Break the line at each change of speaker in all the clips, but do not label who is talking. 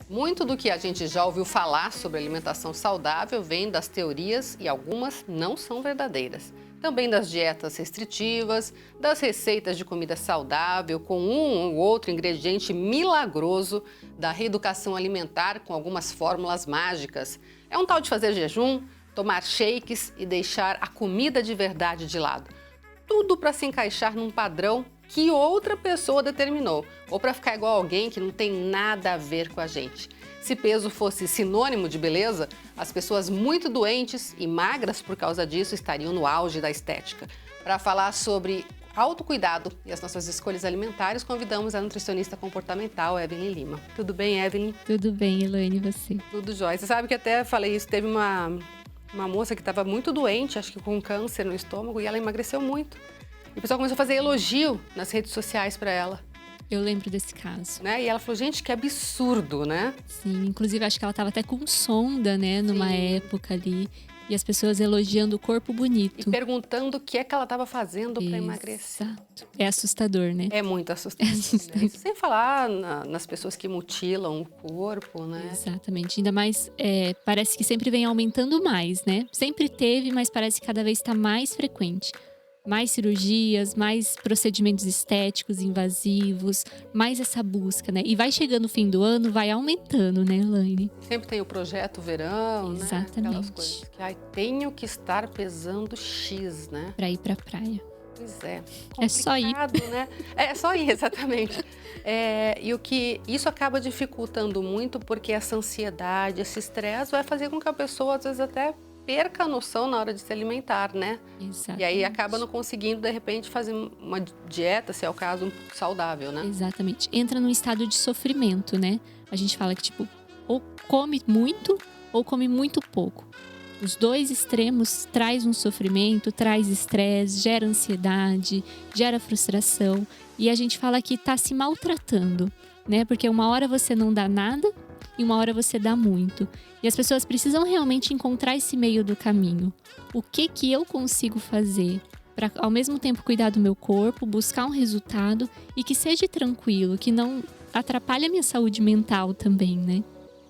Muito do que a gente já ouviu falar sobre alimentação saudável vem das teorias e algumas não são verdadeiras. Também das dietas restritivas, das receitas de comida saudável com um ou outro ingrediente milagroso, da reeducação alimentar com algumas fórmulas mágicas. É um tal de fazer jejum, tomar shakes e deixar a comida de verdade de lado. Tudo para se encaixar num padrão que outra pessoa determinou, ou para ficar igual alguém que não tem nada a ver com a gente. Se peso fosse sinônimo de beleza, as pessoas muito doentes e magras por causa disso estariam no auge da estética. Para falar sobre autocuidado e as nossas escolhas alimentares, convidamos a nutricionista comportamental Evelyn Lima. Tudo bem, Evelyn?
Tudo bem, Elaine, e você?
Tudo jóia. Você sabe que até falei isso, teve uma moça que estava muito doente, acho que com câncer no estômago, e ela emagreceu muito. E o pessoal começou a fazer elogio nas redes sociais para ela.
Eu lembro desse caso.
Né? E ela falou, gente, que absurdo, né?
Sim, inclusive acho que ela estava até com sonda, né, numa época ali. E as pessoas elogiando o corpo bonito.
E perguntando o que é que ela estava fazendo para emagrecer.
Exato. É assustador, né?
É muito assustador. Né? Sem falar nas pessoas que mutilam o corpo, né?
Exatamente. Ainda mais, parece que sempre vem aumentando mais, né? Sempre teve, mas parece que cada vez está mais frequente. Mais cirurgias, mais procedimentos estéticos invasivos, mais essa busca, né? E vai chegando o fim do ano, vai aumentando, né, Elaine?
Sempre tem o projeto verão,
exatamente,
né? Aquelas coisas que tenho que estar pesando X, né?
Pra ir pra praia.
Pois é.
É só ir.
Né? É só ir, exatamente. E o que isso acaba dificultando muito, porque essa ansiedade, esse estresse vai fazer com que a pessoa, às vezes, até perca a noção na hora de se alimentar, né?
Exatamente.
E aí acaba não conseguindo, de repente, fazer uma dieta, se é o caso, saudável, né?
Exatamente. Entra num estado de sofrimento, né? A gente fala que, tipo, ou come muito ou come muito pouco. Os dois extremos traz um sofrimento, traz estresse, gera ansiedade, gera frustração. E a gente fala que tá se maltratando, né? Porque uma hora você não dá nada e uma hora você dá muito. E as pessoas precisam realmente encontrar esse meio do caminho. O que eu consigo fazer para, ao mesmo tempo, cuidar do meu corpo, buscar um resultado e que seja tranquilo, que não atrapalhe a minha saúde mental também, né?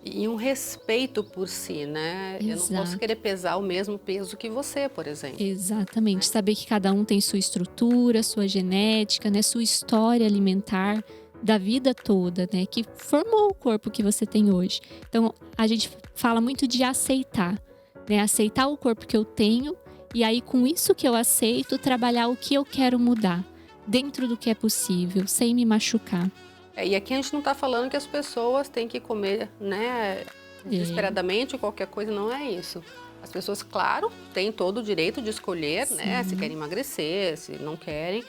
E um respeito por si, né?
Exato.
Eu não posso querer pesar o mesmo peso que você, por exemplo.
Exatamente. Saber que cada um tem sua estrutura, sua genética, né? Sua história alimentar da vida toda, né? Que formou o corpo que você tem hoje. Então, a gente fala muito de aceitar, né? Aceitar o corpo que eu tenho e aí, com isso que eu aceito, trabalhar o que eu quero mudar. Dentro do que é possível, sem me machucar.
E aqui a gente não está falando que as pessoas têm que comer, né, desesperadamente, qualquer coisa, não é isso. As pessoas, claro, têm todo o direito de escolher, né, se querem emagrecer, se não querem,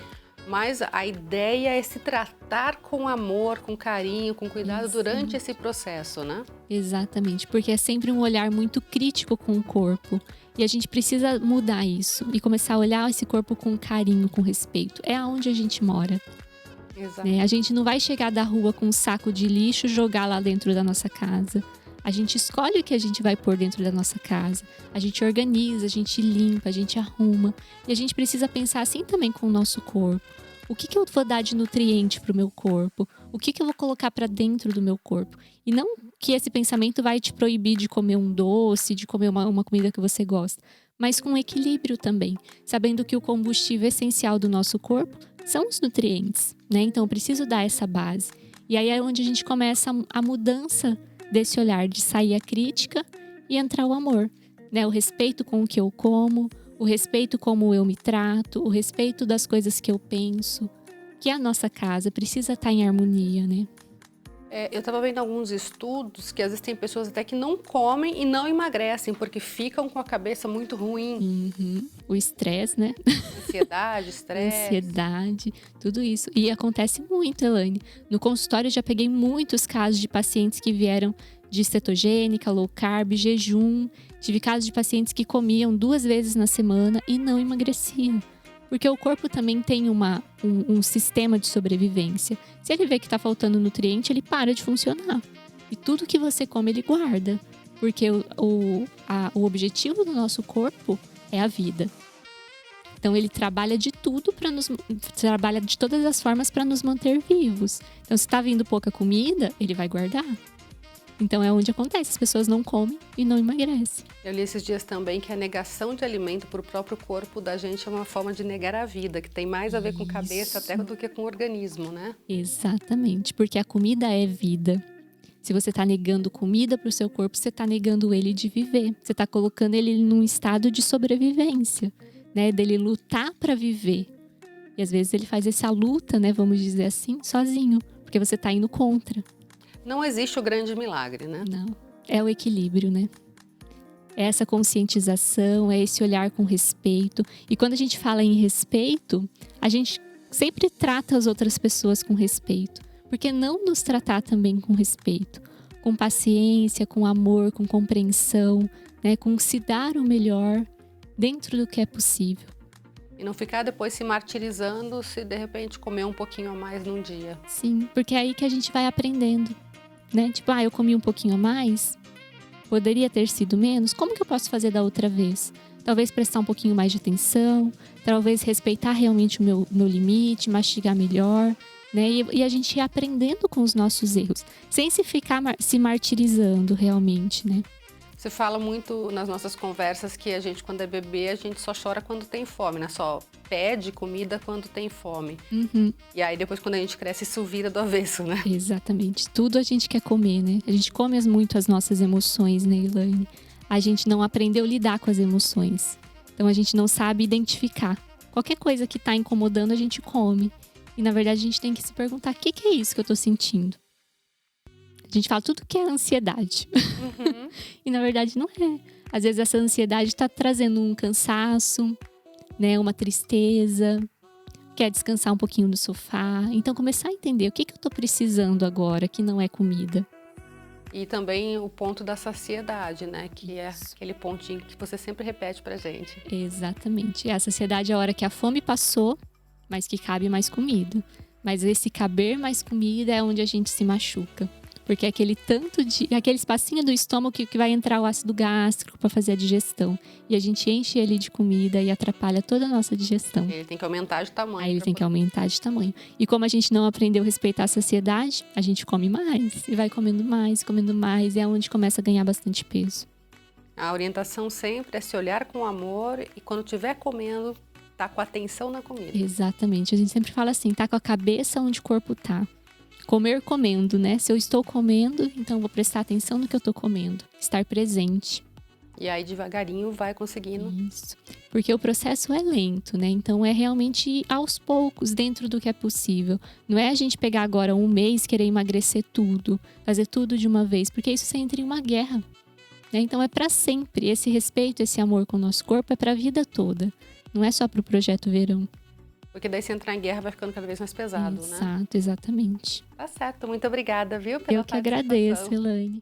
mas a ideia é se tratar com amor, com carinho, com cuidado durante esse processo, né?
Exatamente, porque é sempre um olhar muito crítico com o corpo. E a gente precisa mudar isso e começar a olhar esse corpo com carinho, com respeito. É aonde a gente mora. Né? A gente não vai chegar da rua com um saco de lixo e jogar lá dentro da nossa casa. A gente escolhe o que a gente vai pôr dentro da nossa casa. A gente organiza, a gente limpa, a gente arruma. E a gente precisa pensar assim também com o nosso corpo. O que eu vou dar de nutriente para o meu corpo? O que eu vou colocar para dentro do meu corpo? E não que esse pensamento vai te proibir de comer um doce, de comer uma comida que você gosta. Mas com equilíbrio também. Sabendo que o combustível essencial do nosso corpo são os nutrientes, né? Então eu preciso dar essa base. E aí é onde a gente começa a mudança desse olhar, de sair a crítica e entrar o amor, né? O respeito com o que eu como, o respeito como eu me trato, o respeito das coisas que eu penso, que a nossa casa precisa estar em harmonia, né?
Eu estava vendo alguns estudos que às vezes tem pessoas até que não comem e não emagrecem, porque ficam com a cabeça muito ruim.
O estresse, né?
Ansiedade, estresse.
Ansiedade, tudo isso. E acontece muito, Elaine. No consultório eu já peguei muitos casos de pacientes que vieram de cetogênica, low carb, jejum. Tive casos de pacientes que comiam 2 vezes na semana e não emagreciam. Porque o corpo também tem um sistema de sobrevivência. Se ele vê que está faltando nutriente, ele para de funcionar. E tudo que você come, ele guarda. Porque o objetivo do nosso corpo é a vida. Então ele trabalha de tudo trabalha de todas as formas para nos manter vivos. Então se está vindo pouca comida, ele vai guardar. Então é onde acontece, as pessoas não comem e não emagrecem.
Eu li esses dias também que a negação de alimento para o próprio corpo da gente é uma forma de negar a vida, que tem mais a ver com cabeça até do que com o organismo, né?
Exatamente, porque a comida é vida. Se você está negando comida para o seu corpo, você está negando ele de viver. Você está colocando ele num estado de sobrevivência, né? Dele lutar para viver. E às vezes ele faz essa luta, né? Vamos dizer assim, sozinho, porque você está indo contra.
Não existe o grande milagre, né?
Não, é o equilíbrio, né? É essa conscientização, é esse olhar com respeito. E quando a gente fala em respeito, a gente sempre trata as outras pessoas com respeito. Por que não nos tratar também com respeito? Com paciência, com amor, com compreensão, né? Com se dar o melhor dentro do que é possível.
E não ficar depois se martirizando se de repente comer um pouquinho a mais num dia.
Sim, porque é aí que a gente vai aprendendo, né? Tipo, eu comi um pouquinho a mais, poderia ter sido menos, como que eu posso fazer da outra vez? Talvez prestar um pouquinho mais de atenção, talvez respeitar realmente o meu limite, mastigar melhor, né? E a gente ir aprendendo com os nossos erros, sem se ficar se martirizando realmente, né?
Você fala muito nas nossas conversas que a gente, quando é bebê, a gente só chora quando tem fome, né? Só pede comida quando tem fome.
Uhum.
E aí depois, quando a gente cresce, isso vira do avesso, né?
Exatamente. Tudo a gente quer comer, né? A gente come muito as nossas emoções, né, Elaine? A gente não aprendeu a lidar com as emoções. Então a gente não sabe identificar. Qualquer coisa que tá incomodando, a gente come. E na verdade a gente tem que se perguntar, o que é isso que eu tô sentindo? A gente fala tudo que é ansiedade.
Uhum.
E na verdade não é. Às vezes essa ansiedade está trazendo um cansaço, né? Uma tristeza. Quer descansar um pouquinho no sofá. Então começar a entender o que eu estou precisando agora que não é comida.
E também o ponto da saciedade, né? Que é aquele pontinho que você sempre repete pra gente.
Exatamente. A saciedade é a hora que a fome passou, mas que cabe mais comida. Mas esse caber mais comida é onde a gente se machuca. Porque é aquele espacinho do estômago que vai entrar o ácido gástrico para fazer a digestão. E a gente enche ele de comida e atrapalha toda a nossa digestão.
Ele tem que aumentar de tamanho.
Aí ele tem que aumentar de tamanho. E como a gente não aprendeu a respeitar a saciedade, a gente come mais. E vai comendo mais, comendo mais. E é onde começa a ganhar bastante peso.
A orientação sempre é se olhar com amor e quando estiver comendo, tá com atenção na comida.
Exatamente. A gente sempre fala assim, tá com a cabeça onde o corpo tá. Comer comendo, né? Se eu estou comendo, então vou prestar atenção no que eu estou comendo. Estar presente.
E aí devagarinho vai conseguindo.
Isso. Porque o processo é lento, né? Então é realmente aos poucos, dentro do que é possível. Não é a gente pegar agora um mês, querer emagrecer tudo, fazer tudo de uma vez, porque isso você entra em uma guerra. Né? Então é para sempre. Esse respeito, esse amor com o nosso corpo é para a vida toda. Não é só para o projeto verão.
Porque daí se entrar em guerra vai ficando cada vez mais pesado, né?
Exato, exatamente.
Tá certo. Muito obrigada, viu? Pela
Eu que agradeço, Elaine.